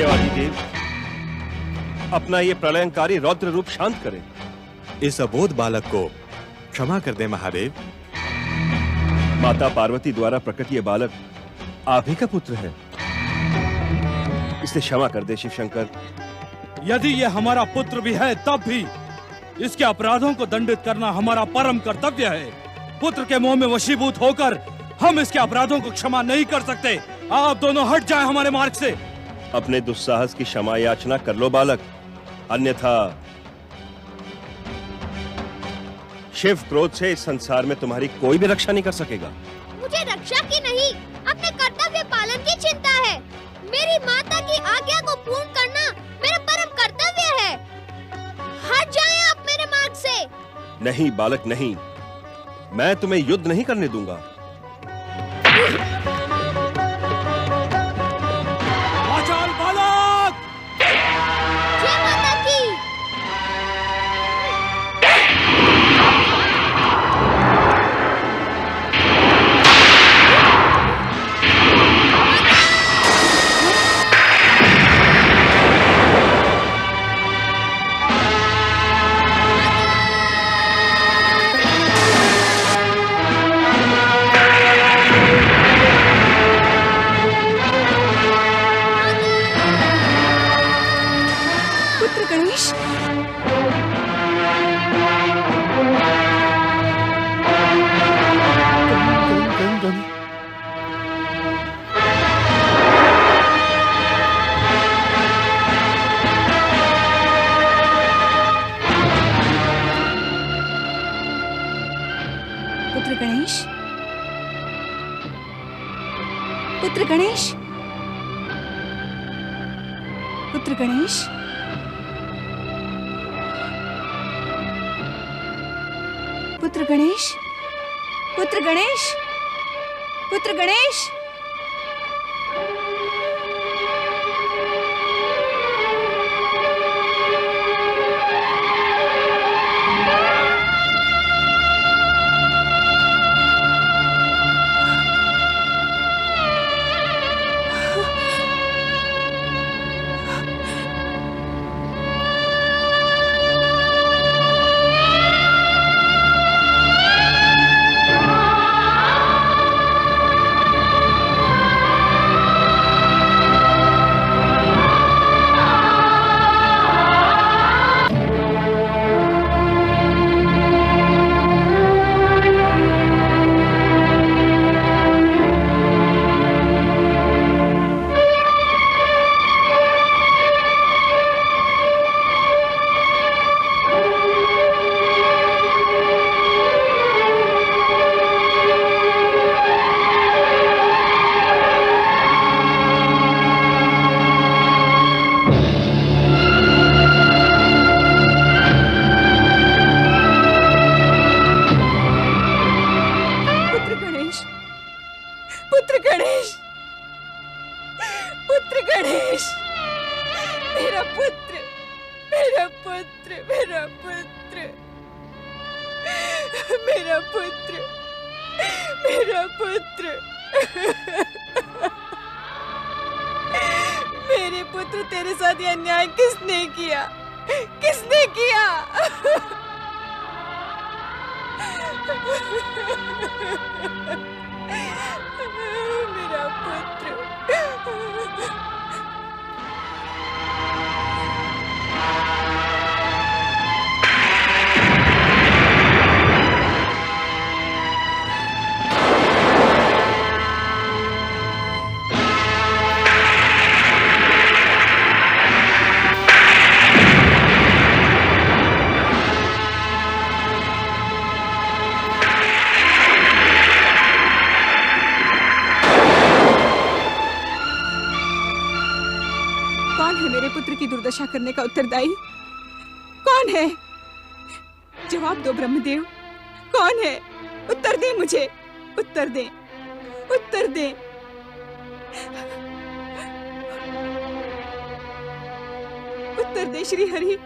देवाधिदेव, अपना ये प्रलयंकारी रौद्र रूप शांत करें। इस अबोध बालक को क्षमा कर दे महादेव। माता पार्वती द्वारा प्रकट ये बालक आप ही का पुत्र है, इसे क्षमा कर दे शिव शंकर। यदि ये हमारा पुत्र भी है तब भी इसके अपराधों को दंडित करना हमारा परम कर्तव्य है। पुत्र के मोह में वशीभूत होकर हम इसके अपराधों को क्षमा नहीं कर सकते। आप दोनों हट जाएं हमारे मार्ग से। अपने दुस्साहस की क्षमा याचना कर लो बालक, अन्यथा शिव क्रोध से इस संसार में तुम्हारी कोई भी रक्षा नहीं कर सकेगा। मुझे रक्षा की नहीं, अपने कर्तव्य पालन की चिंता है। मेरी माता की आज्ञा को पूर्ण करना मेरा परम कर्तव्य है। हट जाएं आप मेरे मार्ग से। नहीं बालक नहीं, मैं तुम्हें युद्ध नहीं करने दूंगा। आचाल बालक! जय माता की। गणेश, पुत्र गणेश, पुत्र गणेश, पुत्र गणेश, पुत्र गणेश, पुत्र गणेश, पुत्र गणेश। मेरा पुत्र मेरे पुत्र, तेरे साथ ये अन्याय किसने किया? किसने किया? मेरा पुत्र। पुत्र की दुर्दशा करने का उत्तरदायी कौन है? जवाब दो ब्रह्मदेव, कौन है? उत्तर दे मुझे, उत्तर दे, उत्तर दे। उत्तर दे श्री हरि,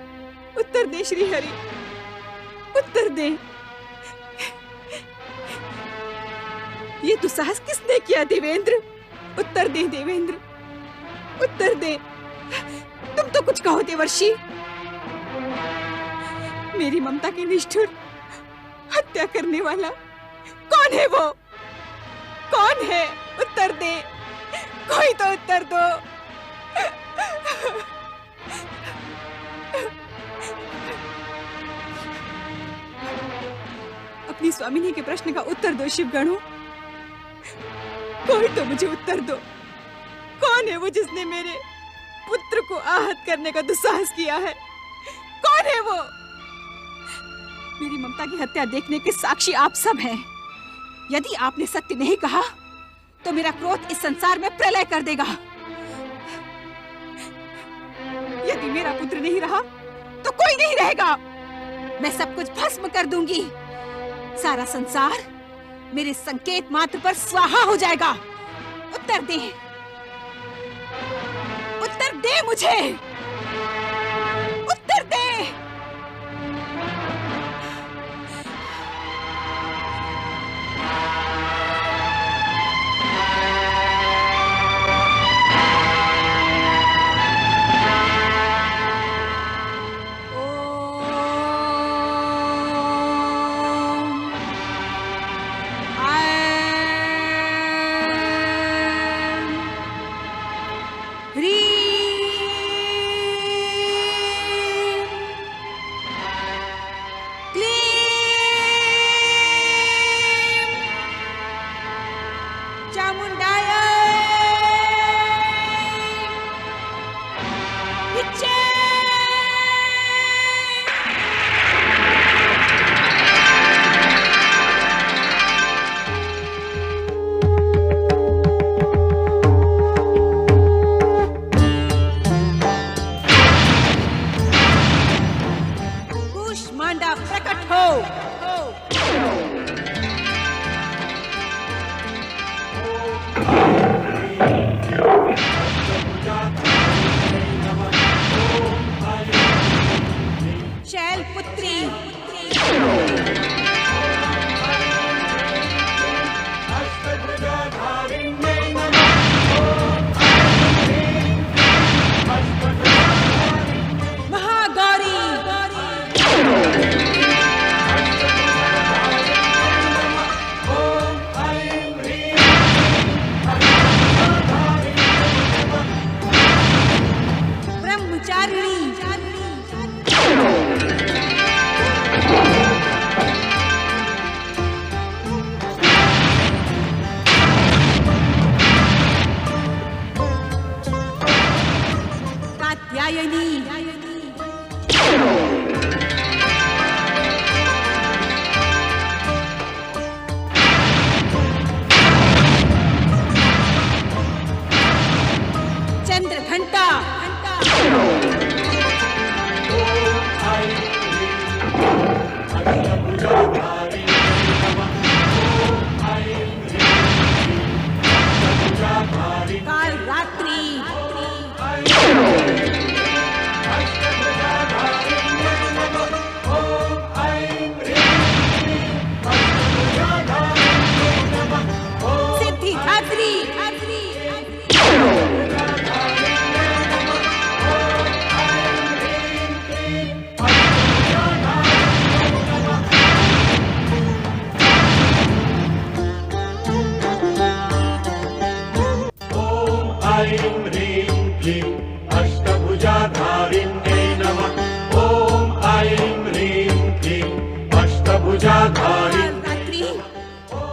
उत्तर दे श्री हरि, उत्तर दे। ये दुस्साहस किसने किया देवेंद्र? उत्तर दे देवेंद्र, उत्तर दे। तुम तो कुछ कहो देवर्षि। मेरी ममता की निष्ठुर हत्या करने वाला कौन है? वो कौन है? उत्तर दे, कोई तो उत्तर दो। अपनी स्वामिनी के प्रश्न का उत्तर दो शिवगणों, कोई तो मुझे उत्तर दो। कौन है वो जिसने मेरे पुत्र को आहत करने का दुस्साहस किया है? कौन है वो? मेरी ममता की हत्या देखने के साक्षी आप सब हैं। यदि आपने सत्य नहीं कहा तो मेरा क्रोध इस संसार में प्रलय कर देगा। यदि मेरा पुत्र नहीं रहा तो कोई नहीं रहेगा। मैं सब कुछ भस्म कर दूंगी। सारा संसार मेरे संकेत मात्र पर स्वाहा हो जाएगा। उत्तर दे, उत्तर दे मुझे, उत्तर दे।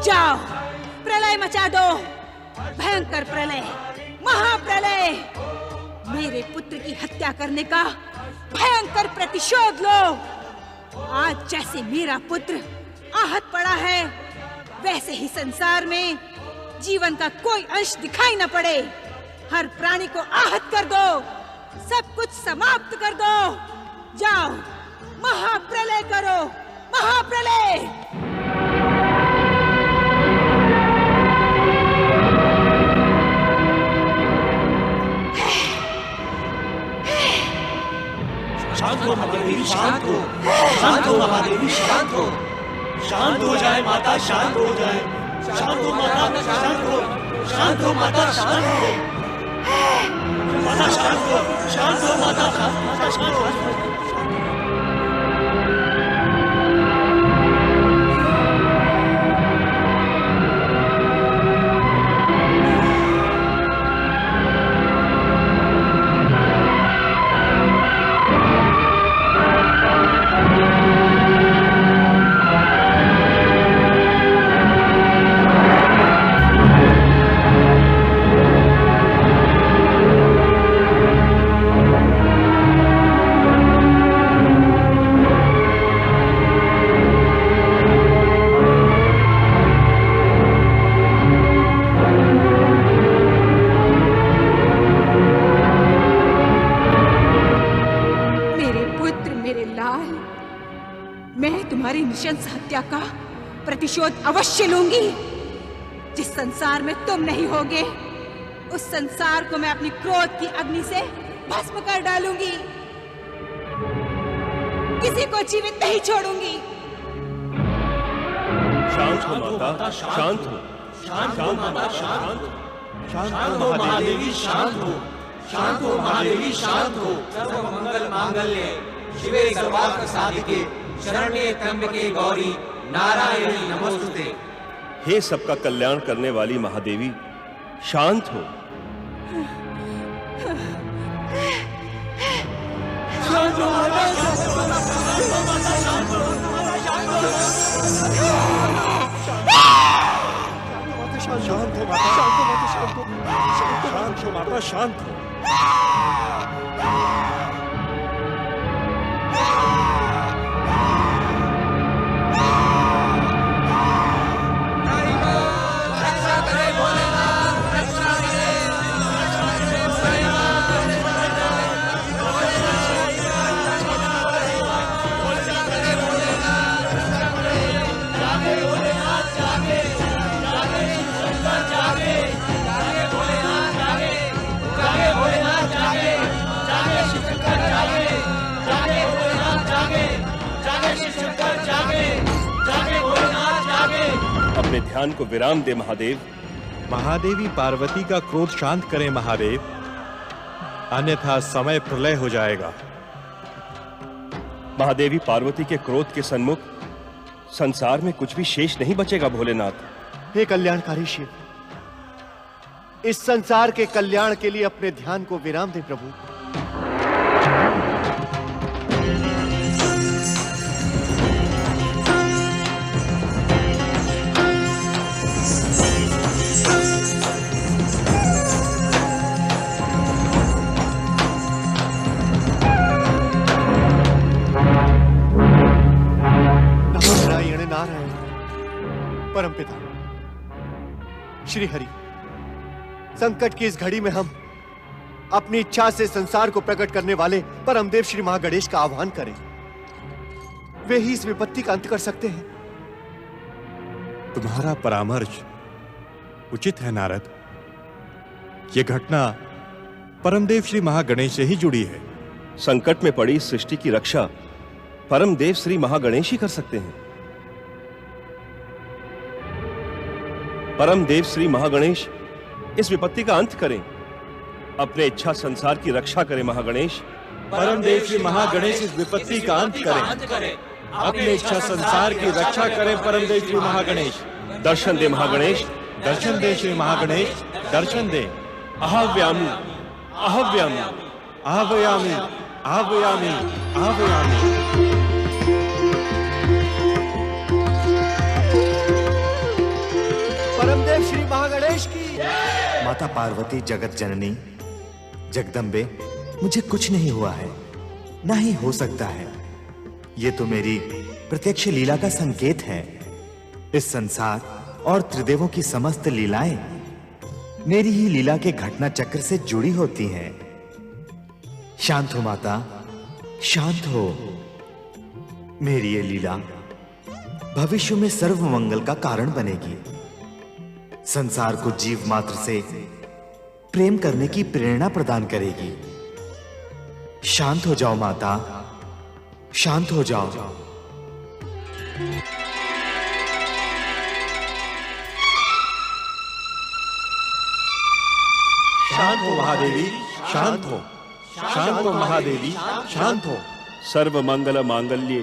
जाओ, प्रलय मचा दो, भयंकर प्रलय, महाप्रलय। मेरे पुत्र की हत्या करने का भयंकर प्रतिशोध लो। आज जैसे मेरा पुत्र आहत पड़ा है, वैसे ही संसार में जीवन का कोई अंश दिखाई न पड़े। हर प्राणी को आहत कर दो, सब कुछ समाप्त कर दो। जाओ, महाप्रलय करो, महाप्रलय। शांत हो महादेवी, शांत हो, शांत हो महादेवी, शांत हो, शांत हो जाए माता, शांत हो जाए, शांत हो माता, शांत हो, शांत हो माता, शांत हो, माता शांत हो, मैं तुम्हारी नृशंस हत्या का प्रतिशोध अवश्य लूंगी। जिस संसार में तुम नहीं होगे, उस संसार को मैं अपनी क्रोध की अग्नि से भस्म कर डालूंगी। किसी को जीवित नहीं छोड़ूंगी। शांत हो माता, शांत हो। शांत हो माता, शांत हो। शांत हो महादेवी, शांत हो। शांत हो महादेवी, शांत हो। सर्व मंगल मांगल्ये शिवे सर्वार्थ साधिके शरण्ये त्र्यंबके गौरी नारायणी नमोस्तुते। हे सबका कल्याण करने वाली महादेवी, शांत हो। शांत हो माता, शांत हो माता, शांत हो माता, शांत हो। शांत हो माता, शांत हो। अपने ध्यान को विराम दे महादेव। महादेवी पार्वती का क्रोध शांत करें महादेव, अन्यथा समय प्रलय हो जाएगा। महादेवी पार्वती के क्रोध के सन्मुख संसार में कुछ भी शेष नहीं बचेगा भोलेनाथ। हे कल्याणकारी शिव, इस संसार के कल्याण के लिए अपने ध्यान को विराम दे प्रभु। परमपिता श्री हरि, संकट की इस घड़ी में हम अपनी इच्छा से संसार को प्रकट करने वाले परमदेव श्री महागणेश का आह्वान करें। वे ही इस विपत्ति का अंत कर सकते हैं। तुम्हारा परामर्श उचित है नारद। यह घटना परमदेव श्री महागणेश से ही जुड़ी है। संकट में पड़ी सृष्टि की रक्षा परमदेव श्री महागणेश ही कर सकते हैं। परमदेव श्री महागणेश इस विपत्ति का अंत करें, अपने इच्छा संसार की रक्षा करें। महागणेश, परमदेव श्री महागणेश इस विपत्ति का अंत करें, अपने इच्छा संसार की रक्षा करें। परमदेव श्री महागणेश, दर्शन दे महागणेश, दर्शन दे श्री महागणेश, दर्शन दे। आह्वयामि, आह्वयामि, आह्वयामि, आह्वयामि, आह्वयामि। परमदेव श्री महागणेश की। माता पार्वती जगत जननी जगदम्बे, मुझे कुछ नहीं हुआ है, ना ही हो सकता है। ये तो मेरी प्रत्यक्ष लीला का संकेत है। इस संसार और त्रिदेवों की समस्त लीलाएं मेरी ही लीला के घटना चक्र से जुड़ी होती हैं। शांत हो माता, शांत हो। मेरी ये लीला भविष्य में सर्व मंगल का कारण बनेगी। संसार को जीव मात्र से प्रेम करने की प्रेरणा प्रदान करेगी। शांत हो जाओ माता, शांत हो जाओ। शांत हो महादेवी, शांत हो। शांत हो महादेवी, शांत हो। सर्व मंगल मांगल्ये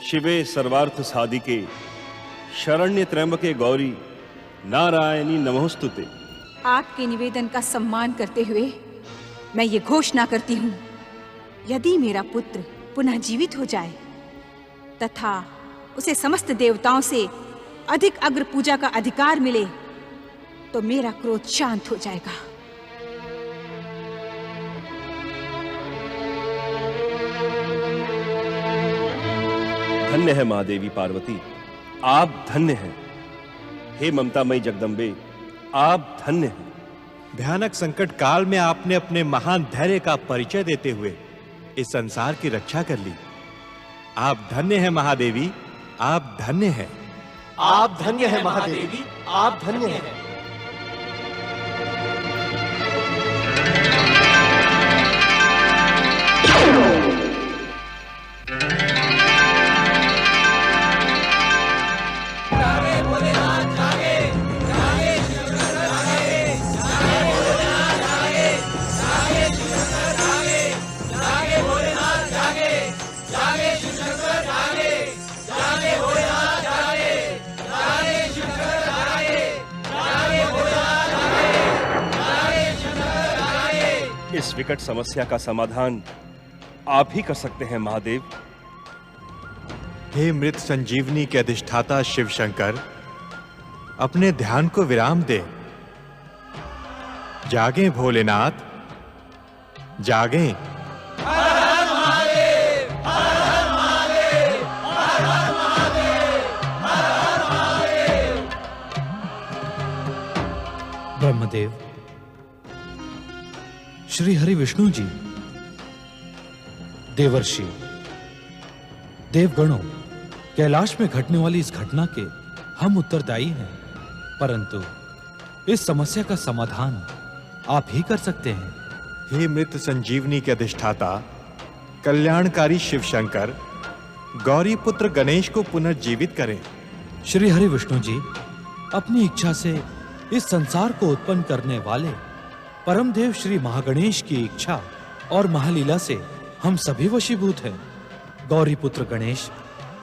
शिवे सर्वार्थ साधिके शरण्य त्र्यंबके गौरी नारायणी नमोस्तुते। आपके निवेदन का सम्मान करते हुए मैं ये घोषणा करती हूँ, यदि मेरा पुत्र पुनः जीवित हो जाए तथा उसे समस्त देवताओं से अधिक अग्र पूजा का अधिकार मिले, तो मेरा क्रोध शांत हो जाएगा। धन्य है महादेवी पार्वती, आप धन्य हैं। हे ममतामयी जगदम्बे, आप धन्य हैं। भयानक संकट काल में आपने अपने महान धैर्य का परिचय देते हुए इस संसार की रक्षा कर ली। आप धन्य हैं महादेवी, आप धन्य हैं। आप धन्य है महादेवी, आप धन्य हैं। इस विकट समस्या का समाधान आप ही कर सकते हैं महादेव। हे मृत संजीवनी के अधिष्ठाता शिव शंकर, अपने ध्यान को विराम दे। जागें भोलेनाथ, जागें। ब्रह्मदेव, श्री हरि विष्णु जी, देवर्षि, देवगणों, कैलाश में घटने वाली इस घटना के हम उत्तरदायी हैं, परंतु इस समस्या का समाधान आप ही कर सकते हैं। हे मृत संजीवनी के अधिष्ठाता कल्याणकारी शिव शंकर, गौरी पुत्र गणेश को पुनर्जीवित करें। श्री हरि विष्णु जी, अपनी इच्छा से इस संसार को उत्पन्न करने वाले परमदेव श्री महागणेश की इच्छा और महालीला से हम सभी वशीभूत हैं। गौरी पुत्र गणेश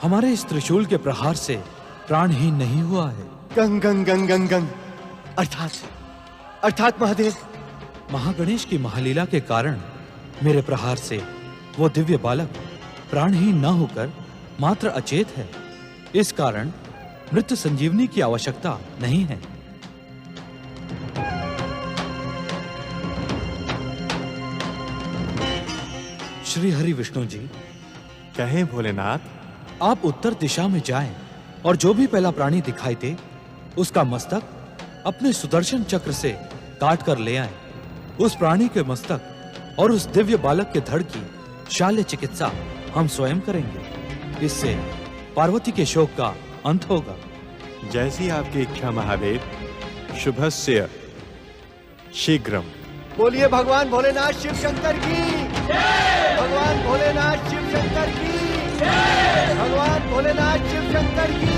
हमारे इस त्रिशूल के प्रहार से प्राणहीन नहीं हुआ है। गंग गंग गंग गंग गंग अर्थात महादेव, महागणेश की महालीला के कारण मेरे प्रहार से वो दिव्य बालक प्राणहीन न होकर मात्र अचेत है। इस कारण मृत संजीवनी की आवश्यकता नहीं है। श्री हरि विष्णु जी, कहें भोलेनाथ। आप उत्तर दिशा में जाएं और जो भी पहला प्राणी दिखाई दे उसका मस्तक अपने सुदर्शन चक्र से काट कर ले आएं। उस प्राणी के मस्तक और उस दिव्य बालक के धड़ की शाल्य चिकित्सा हम स्वयं करेंगे। इससे पार्वती के शोक का अंत होगा। जैसी आपकी इच्छा महादेव, शुभस्य शीघ्रम। बोलिए भगवान भोलेनाथ शिव शंकर की, भगवान भोलेनाथ शिव शंकर की, भगवान भोलेनाथ शिव शंकर की।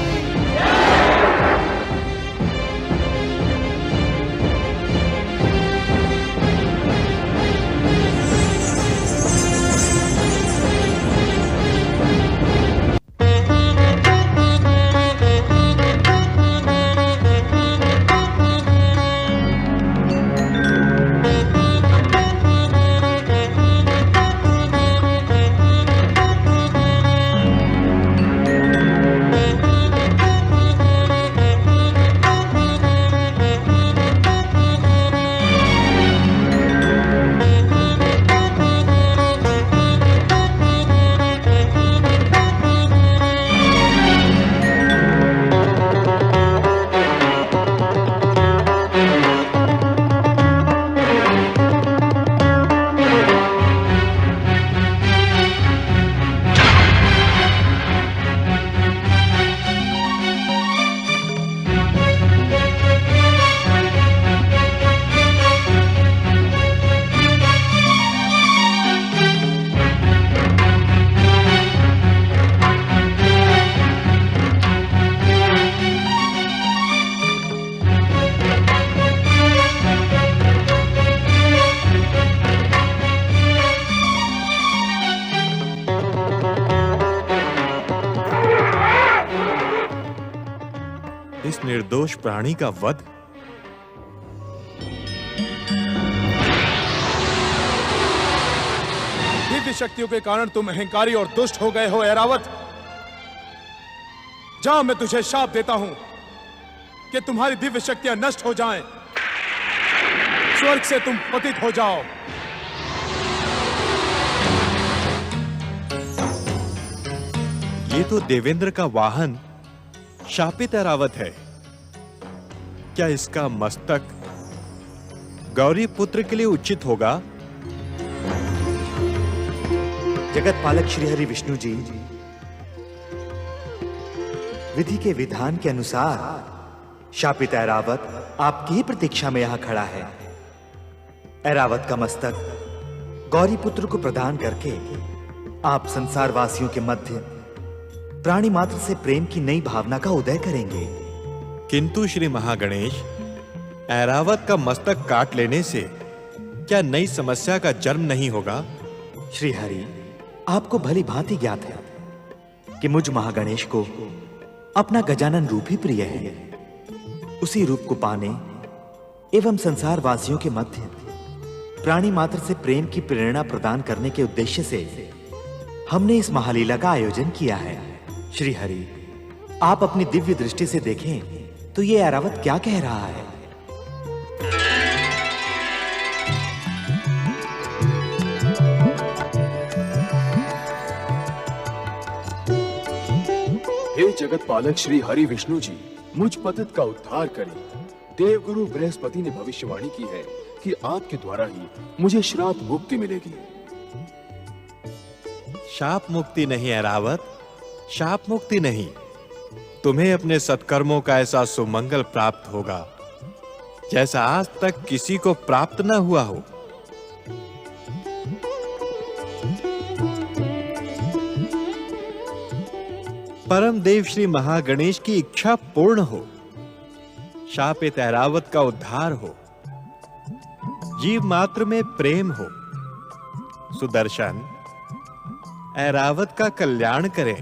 इस निर्दोष प्राणी का वध। दिव्य शक्तियों के कारण तुम अहंकारी और दुष्ट हो गए हो ऐरावत। जा, मैं तुझे शाप देता हूं कि तुम्हारी दिव्य शक्तियां नष्ट हो जाएं, स्वर्ग से तुम पतित हो जाओ। ये तो देवेंद्र का वाहन शापित ऐरावत है। क्या इसका मस्तक गौरी पुत्र के लिए उचित होगा? जगत पालक श्री हरि विष्णु जी, विधि के विधान के अनुसार शापित ऐरावत आपकी ही प्रतीक्षा में यहां खड़ा है। ऐरावत का मस्तक गौरी पुत्र को प्रदान करके आप संसार वासियों के मध्य प्राणी मात्र से प्रेम की नई भावना का उदय करेंगे। किंतु श्री महागणेश, ऐरावत का मस्तक काट लेने से क्या नई समस्या का जन्म नहीं होगा? श्री हरि, आपको भली भांति ज्ञात है कि मुझ महागणेश को अपना गजानन रूप ही प्रिय है। उसी रूप को पाने एवं संसार वासियों के मध्य प्राणी मात्र से प्रेम की प्रेरणा प्रदान करने के उद्देश्य से हमने इस महालीला का आयोजन किया है। श्री हरि, आप अपनी दिव्य दृष्टि से देखें तो ये ऐरावत क्या कह रहा है। हे जगत पालक श्री हरि विष्णु जी, मुझ पतित का उद्धार करें। देवगुरु बृहस्पति ने भविष्यवाणी की है कि आपके द्वारा ही मुझे श्राप मुक्ति मिलेगी। शाप मुक्ति नहीं ऐरावत, शाप मुक्ति नहीं। तुम्हें अपने सत्कर्मों का ऐसा सुमंगल प्राप्त होगा जैसा आज तक किसी को प्राप्त न हुआ हो। परम देव श्री महागणेश की इच्छा पूर्ण हो, शापित ऐरावत का उद्धार हो, जीव मात्र में प्रेम हो। सुदर्शन, ऐरावत का कल्याण करें।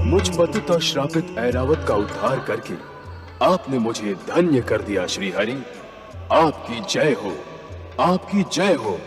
मुझ पतित और श्रापित ऐरावत का उद्धार करके आपने मुझे धन्य कर दिया। श्री हरि, आपकी जय हो, आपकी जय हो।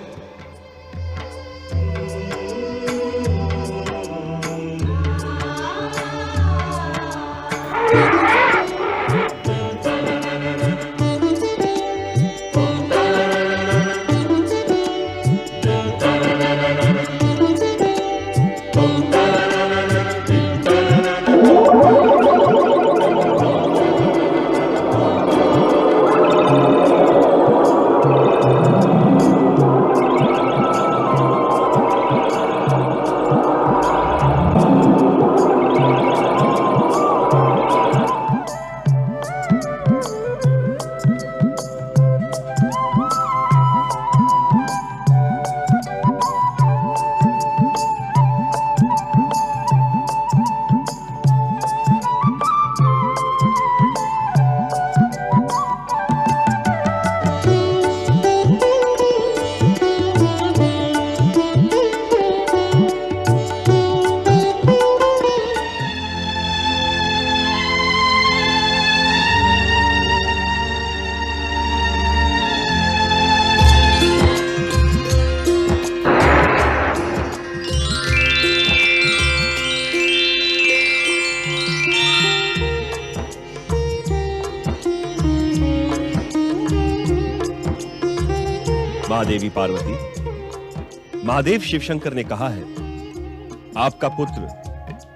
महादेवी पार्वती, महादेव शिवशंकर ने कहा है आपका पुत्र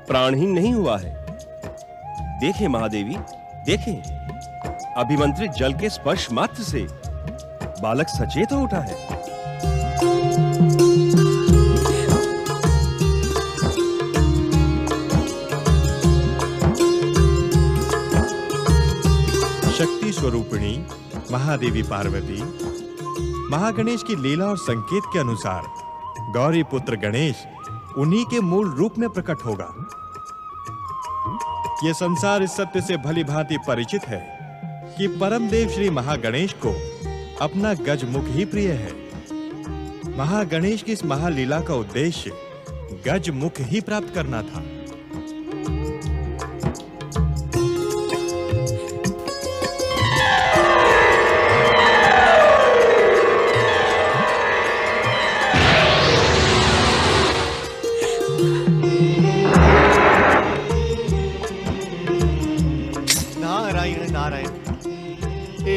प्राणहीन नहीं हुआ है। देखें महादेवी, देखें, अभिमंत्रित जल के स्पर्श मात्र से बालक सचेत हो उठा है। शक्ति स्वरूपिणी महादेवी पार्वती, महागणेश की लीला और संकेत के अनुसार गौरी पुत्र गणेश उन्हीं के मूल रूप में प्रकट होगा। यह संसार इस सत्य से भली भांति परिचित है कि परम देव श्री महागणेश को अपना गजमुख ही प्रिय है। महागणेश की इस महालीला का उद्देश्य गजमुख ही प्राप्त करना था।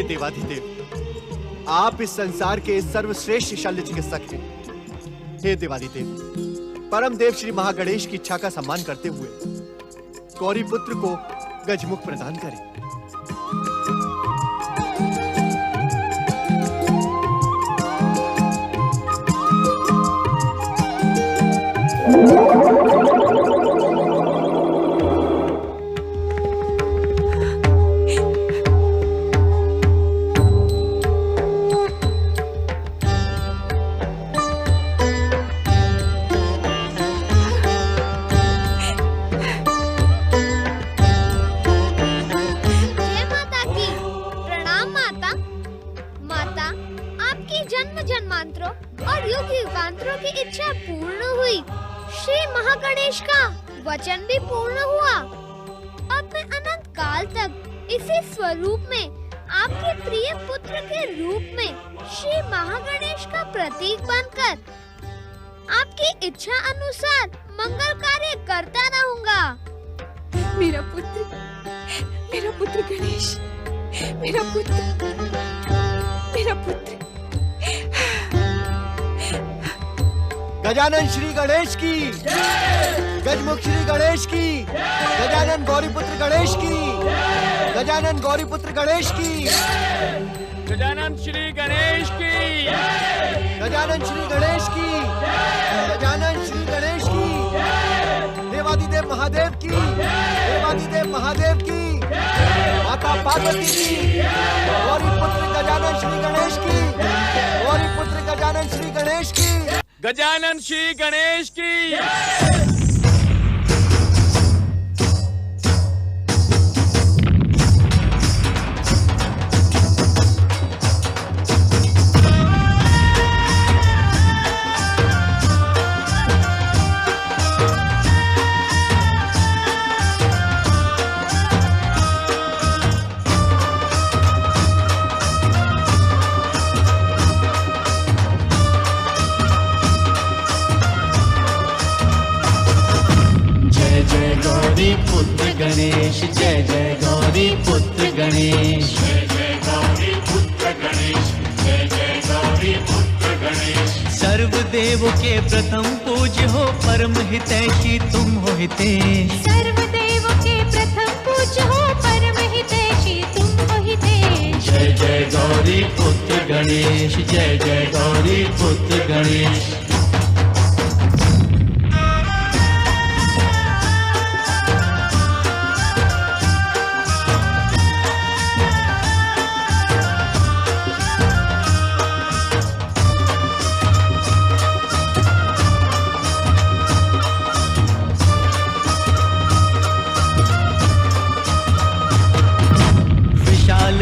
देवाधिदेव, आप इस संसार के सर्वश्रेष्ठ शल्य चिकित्सक हैं। हे देवाधिदेव, परम देव श्री महागणेश की इच्छा का सम्मान करते हुए गौरी पुत्र को गजमुख प्रदान करें। वचन भी पूर्ण हुआ। अब मैं अनंत काल तक इसी स्वरूप में आपके प्रिय पुत्र के रूप में श्री महागणेश का प्रतीक बनकर आपकी इच्छा अनुसार मंगल कार्य करता रहूंगा। मेरा पुत्र गणेश, मेरा पुत्र। गजानन श्री गणेश की, गजमुख श्री गणेश की, गजानन गौरीपुत्र गणेश की, गजानन गौरीपुत्र गणेश की, गजानन श्री गणेश की, गजानन श्री गणेश की, गजानन श्री गणेश की, देवाधिदेव महादेव की, देवाधिदेव महादेव की, माता पार्वती की, गौरीपुत्र गजानन श्री गणेश की, गौरीपुत्र गजानन श्री गणेश की, गजानन श्री गणेश की। पुत्र गणेश, जय जय गौरी पुत्र गणेश, जय जय गौरी पुत्र गणेश, जय जय गौरी पुत्र गणेश। सर्वदेव के प्रथम पूज्य हो, परम हितैषी तुम हो हितेश। सर्वदेव के प्रथम पूज्य हो, परम हितैषी तुम हो हितेश। जय जय गौरी पुत्र गणेश, जय जय गौरी पुत्र गणेश।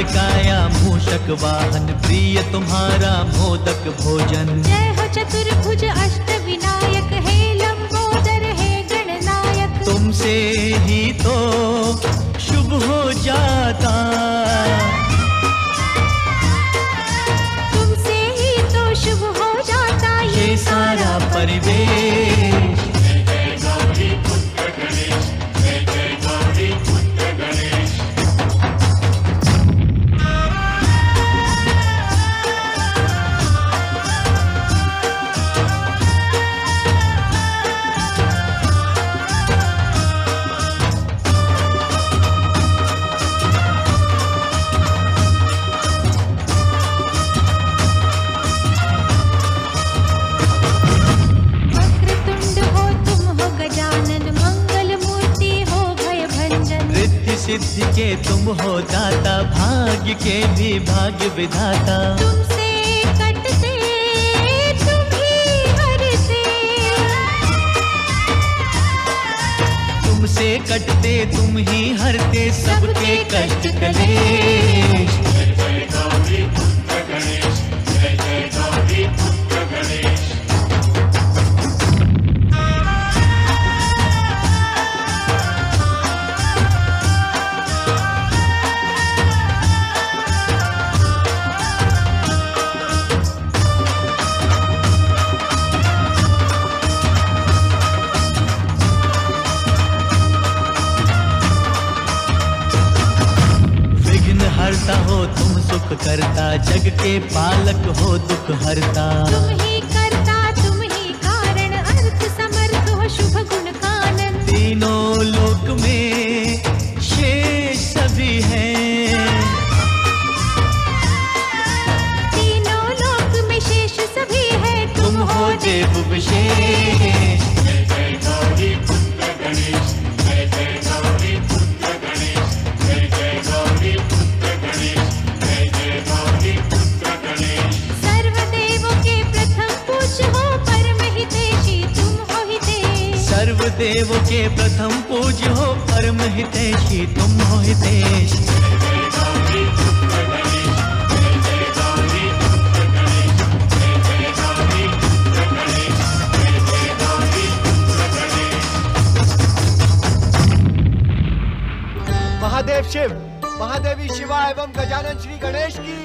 काया मूषक वाहन, प्रिय तुम्हारा मोदक भोजन। जय हो चतुर्भुज अष्ट विनायक, हे लंबोदर हे गणनायक। तुमसे ही तो शुभ हो जाता, तुमसे ही तो शुभ हो जाता ये सारा परिवेश। जय जय गौरी पुत्र गणेश, जय जय गौरी पुत्र गणेश। सिद्धि के तुम हो दाता, भाग्य के भी भाग्य विधाता। तुमसे कटते तुम ही हरते, तुमसे कटते तुम ही हरते सबके कष्ट कलेश। जय जय गौरी पुत्र गणेश, जय जय गौरी पुत्र गणेश। करता, जग के पालक हो दुख हरता। तुम ही करता, तुम ही कारण, अर्थ समर्थ हो शुभ गुण कानन। तीनों लोक में शेष सभी हैं, तीनों लोक में शेष सभी है, तुम हो देव विशेष। जय जय गौरी पुत्र गणेश, जय जय गौरी पुत्र गणेश, जय जय गौरी पुत्र गणेश, जय जय गौरी पुत्र गणेश। सर्वदेवों के प्रथम पूज्य हो, परम हितैषी तुम हो हितेश। सर्वदेव के प्रथम पूज्य हो, परम हितैषी तुम हो हितेश। जय जय गौरी पुत्र गणेश, जय जय गौरी पुत्र गणेश, जय जय गौरी पुत्र गणेश, जय जय गौरी पुत्र गणेश। महादेव शिव, महादेवी शिवा एवं गजानन श्री गणेश की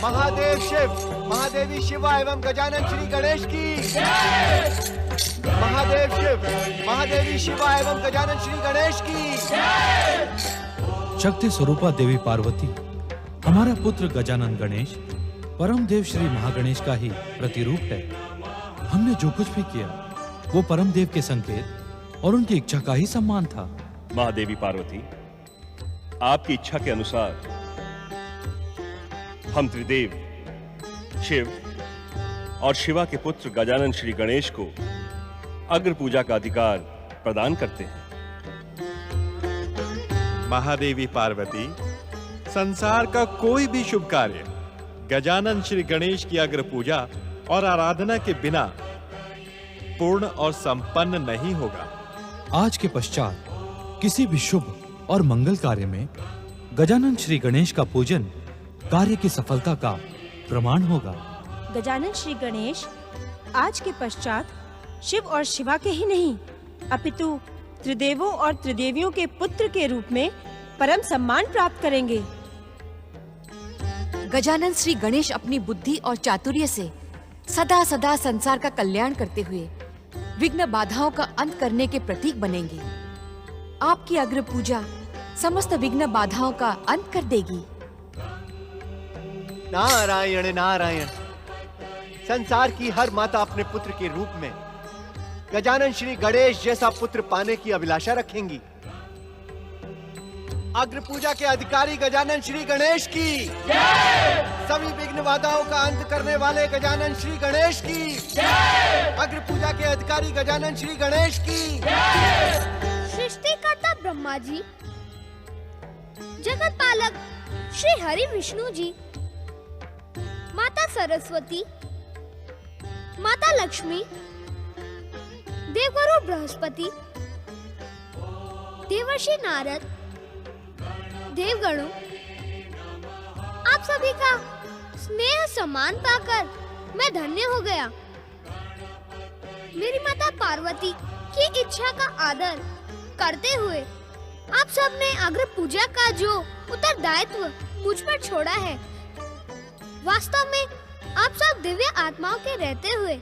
महादेव शिव, महादेवी शिवा एवं गजानन श्री गणेश की महादेव शिव, महादेवी शिवा एवं गजानन श्री गणेश की। शक्ति स्वरूपा देवी पार्वती, हमारा पुत्र गजानन गणेश परम देव श्री महागणेश का ही प्रतिरूप है। हमने जो कुछ भी किया वो परम देव के संकेत और उनकी इच्छा का ही सम्मान था। महादेवी पार्वती, आपकी इच्छा के अनुसार हम त्रिदेव शिव और शिवा के पुत्र गजानन श्री गणेश को अग्र पूजा का अधिकार प्रदान करते हैं। महादेवी पार्वती, संसार का कोई भी शुभ कार्य गजानन श्री गणेश की अग्र पूजा और आराधना के बिना पूर्ण और संपन्न नहीं होगा। आज के पश्चात किसी भी शुभ और मंगल कार्य में गजानन श्री गणेश का पूजन कार्य की सफलता का प्रमाण होगा। गजानन श्री गणेश आज के पश्चात शिव और शिवा के ही नहीं, अपितु त्रिदेवों और त्रिदेवियों के पुत्र के रूप में परम सम्मान प्राप्त करेंगे। गजानन श्री गणेश अपनी बुद्धि और चातुर्य से सदा सदा संसार का कल्याण करते हुए विघ्न बाधाओं का अंत करने के प्रतीक बनेंगे। आपकी अग्र पूजा समस्त विघ्न बाधाओं का अंत कर देगी। नारायण नारायण। संसार की हर माता अपने पुत्र के रूप में गजानन श्री गणेश जैसा पुत्र पाने की अभिलाषा रखेंगी। अग्र पूजा के अधिकारी गजानन श्री गणेश की सभी विघ्न बाधाओं का अंत करने वाले गजानन श्री गणेश की अग्र पूजा के अधिकारी गजानन श्री गणेश की। सृष्टिकर्ता ब्रह्मा जी, जगत पालक श्री हरि विष्णु जी, माता सरस्वती, माता लक्ष्मी, देवगुरु बृहस्पति, देवर्षि नारद, देवगणों, आप सभी का स्नेह सम्मान पाकर मैं धन्य हो गया। मेरी माता पार्वती की इच्छा का आदर करते हुए आप सब ने अग्र पूजा का जो उत्तरदायित्व मुझ पर छोड़ा है, वास्तव में आप सब दिव्य आत्माओं के रहते हुए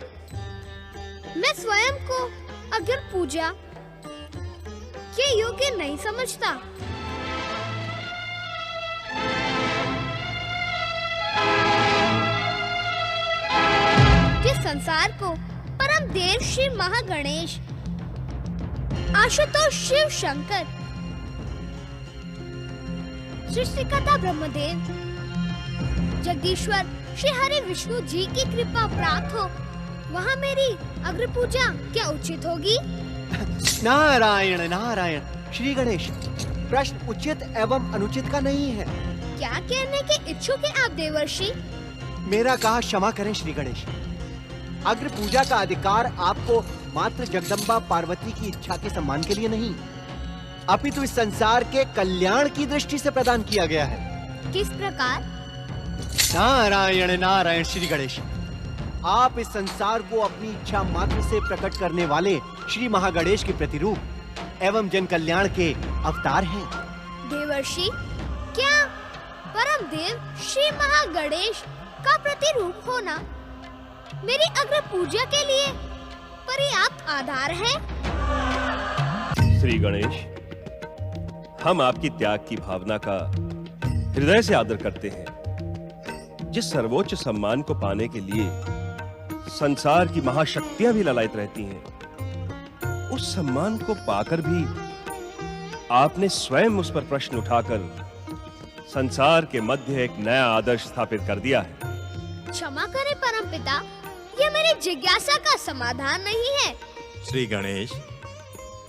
मैं स्वयं को अग्र पूजा के योग्य नहीं समझता। जिस संसार को परम देव श्री महागणेश, आशुतोष शिव शंकर, सृष्टिकर्ता ब्रह्मदेव, जगदीश्वर श्री हरि विष्णु जी की कृपा प्राप्त हो, वहाँ मेरी अग्र पूजा क्या उचित होगी? नारायण नारायण। श्री गणेश, प्रश्न उचित एवं अनुचित का नहीं है। क्या कहने के इच्छुक हैं आप देवर्षि? मेरा कहा क्षमा करें श्री गणेश। अग्र पूजा का अधिकार आपको मात्र जगदम्बा पार्वती की इच्छा के सम्मान के लिए नहीं, अपितु इस संसार के कल्याण की दृष्टि से प्रदान किया गया है। किस प्रकार? नारायण नारायण। श्री गणेश, आप इस संसार को अपनी इच्छा मात्र से प्रकट करने वाले श्री महागणेश के प्रतिरूप एवं जन कल्याण के अवतार हैं। देवर्षि, क्या परम देव श्री महागणेश का प्रतिरूप होना मेरी अग्र पूजा के लिए पर्याप्त आधार है? श्री गणेश, हम आपकी त्याग की भावना का हृदय से आदर करते हैं। जिस सर्वोच्च सम्मान को पाने के लिए संसार की महाशक्तियां भी ललायत रहती हैं, उस सम्मान को पाकर भी आपने स्वयं उस पर प्रश्न उठाकर संसार के मध्य एक नया आदर्श स्थापित कर दिया है। क्षमा करें परमपिता, यह मेरी जिज्ञासा का समाधान नहीं है। श्री गणेश,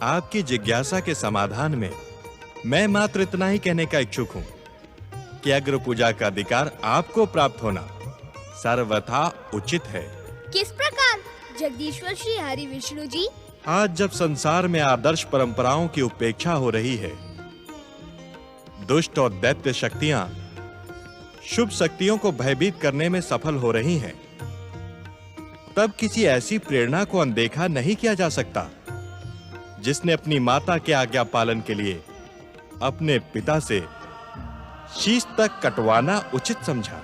आपकी जिज्ञासा के समाधान में मैं मात्र इतना ही कहने का इच्छुक हूं कि अग्र पूजा का अधिकार आपको प्राप्त होना सर्वथा उचित है। किस प्रकार जगदीश्वर श्री हरि विष्णु जी? आज जब संसार में आदर्श परंपराओं की उपेक्षा हो रही है, दुष्ट और दैत्य शक्तियां शुभ शक्तियों को भयभीत करने में सफल हो रही हैं, तब किसी ऐसी प्रेरणा को अनदेखा नहीं किया जा सकता जिसने अपनी माता के आज्ञा पालन के लिए अपने पिता से शीश तक कटवाना उचित समझा।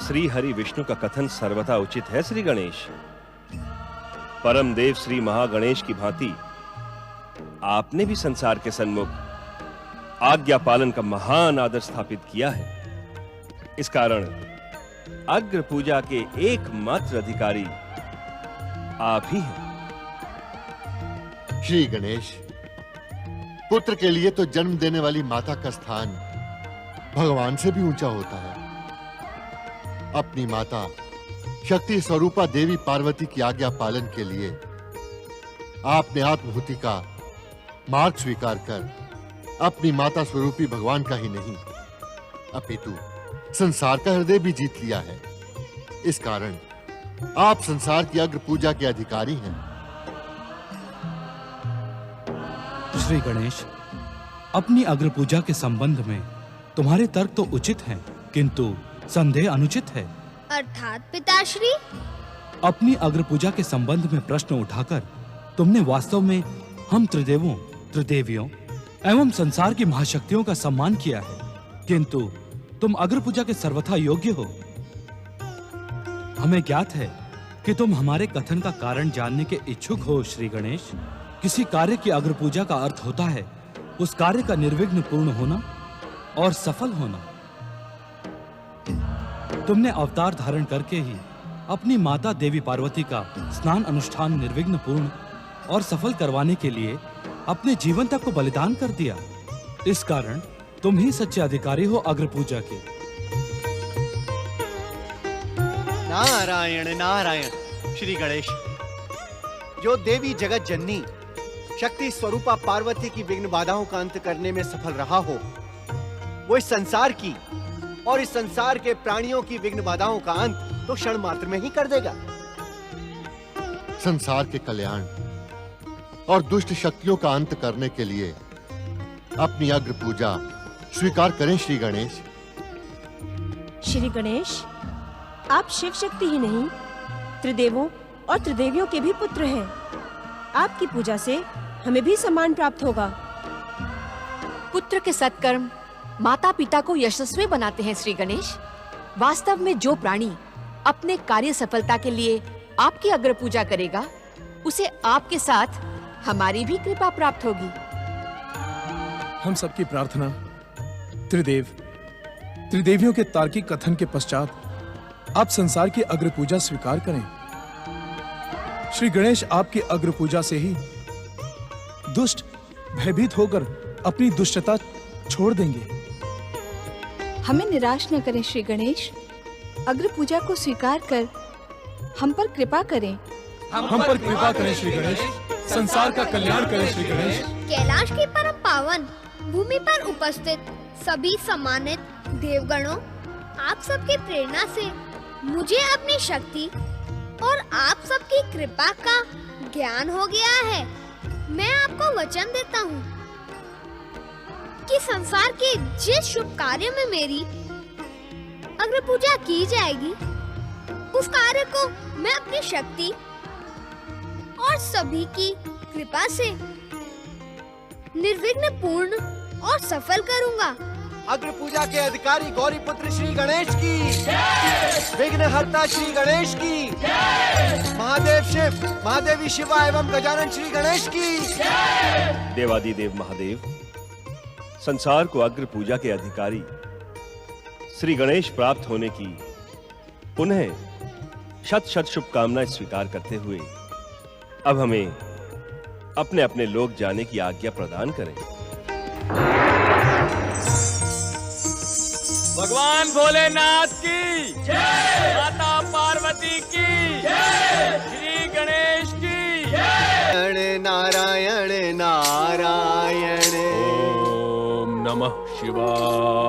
श्री हरि विष्णु का कथन सर्वथा उचित है श्री गणेश। परम देव श्री महागणेश की भांति आपने भी संसार के सन्मुख आज्ञा पालन का महान आदर स्थापित किया है। इस कारण अग्र पूजा के एकमात्र अधिकारी आप ही हैं। श्री गणेश, पुत्र के लिए तो जन्म देने वाली माता का स्थान भगवान से भी ऊंचा होता है। अपनी माता शक्ति स्वरूपा देवी पार्वती की आज्ञा पालन के लिए आपने आत्महुति का मार्ग स्वीकार कर अपनी माता स्वरूपी भगवान का ही नहीं अपितु संसार का हृदय भी जीत लिया है। इस कारण आप संसार की अग्र पूजा के अधिकारी हैं। श्री गणेश, अपनी अग्र पूजा के संबंध में तुम्हारे तर्क तो उचित हैं, किंतु संदेह अनुचित है। अर्थात पिताश्री? अपनी अग्र पूजा के संबंध में प्रश्न उठाकर तुमने वास्तव में हम त्रिदेवों, त्रिदेवियों एवं संसार की महाशक्तियों का सम्मान किया है, किंतु तुम अग्र पूजा के सर्वथा योग्य हो। हमें ज्ञात है कि तुम हमारे कथन का कारण जानने के इच्छुक हो। श्री गणेश, किसी कार्य की अग्र पूजा का अर्थ होता है उस कार्य का निर्विघ्न पूर्ण होना और सफल होना। तुमने अवतार धारण करके ही अपनी माता देवी पार्वती का स्नान अनुष्ठान निर्विघ्न पूर्ण और सफल करवाने के लिए अपने जीवन तक को बलिदान कर दिया। इस कारण तुम ही सच्चे अधिकारी हो अग्र पूजा के। नारायण नारायण। श्री गणेश, जो देवी जगत जननी शक्ति स्वरूपा पार्वती की विघ्न बाधाओं का अंत करने में सफल रहा हो, वो इस संसार की और इस संसार के प्राणियों की विघ्न बाधाओं का अंत तो क्षण मात्र में ही कर देगा। संसार के कल्याण और दुष्ट शक्तियों का अंत करने के लिए अपनी अग्र पूजा स्वीकार करें। श्री गणेश। श्री गणेश, आप शिव शक्ति ही नहीं, त्रिदेवों और त्रिदेवियों के भी पुत्र हैं। आपकी पूजा से हमें भी सम्मान प्राप्त होगा। पुत्र के सत्कर्म माता पिता को यशस्वी बनाते हैं श्री गणेश। वास्तव में जो प्राणी अपने कार्य सफलता के लिए आपकी अग्र पूजा करेगा, उसे आपके साथ हमारी भी कृपा प्राप्त होगी। हम सबकी प्रार्थना त्रिदेवियों के तार्किक कथन के पश्चात आप संसार की अग्र पूजा स्वीकार करें। श्री गणेश, आपकी अग्र पूजा से ही दुष्ट भयभीत होकर अपनी दुष्टता छोड़ देंगे। हमें निराश न करें श्री गणेश, अग्र पूजा को स्वीकार कर हम पर कृपा करें। हम पर कृपा करें श्री गणेश, संसार का कल्याण करें श्री गणेश। कैलाश की परम पावन भूमि पर उपस्थित सभी सम्मानित देवगणों, आप सबकी प्रेरणा से मुझे अपनी शक्ति और आप सबकी कृपा का ज्ञान हो गया है। मैं आपको वचन देता हूँ कि संसार के जिस शुभ कार्य में मेरी अग्र पूजा की जाएगी, उस कार्य को मैं अपनी शक्ति और सभी की कृपा से निर्विघ्न पूर्ण और सफल करूंगा। अग्र पूजा के अधिकारी गौरी पुत्र श्री गणेश की, विघ्न हरता श्री गणेश की, महादेव शिव, महादेवी शिवा एवं गजानन श्री गणेश की। देवादिदेव महादेव, संसार को अग्र पूजा के अधिकारी श्री गणेश प्राप्त होने की पुनः शत शत शुभकामनाएं स्वीकार करते हुए अब हमें अपने अपने लोग जाने की आज्ञा प्रदान करें। भगवान भोलेनाथ की जय, माता पार्वती की जय, श्री गणेश की जय। नारायण नारायण ओम नमः शिवाय।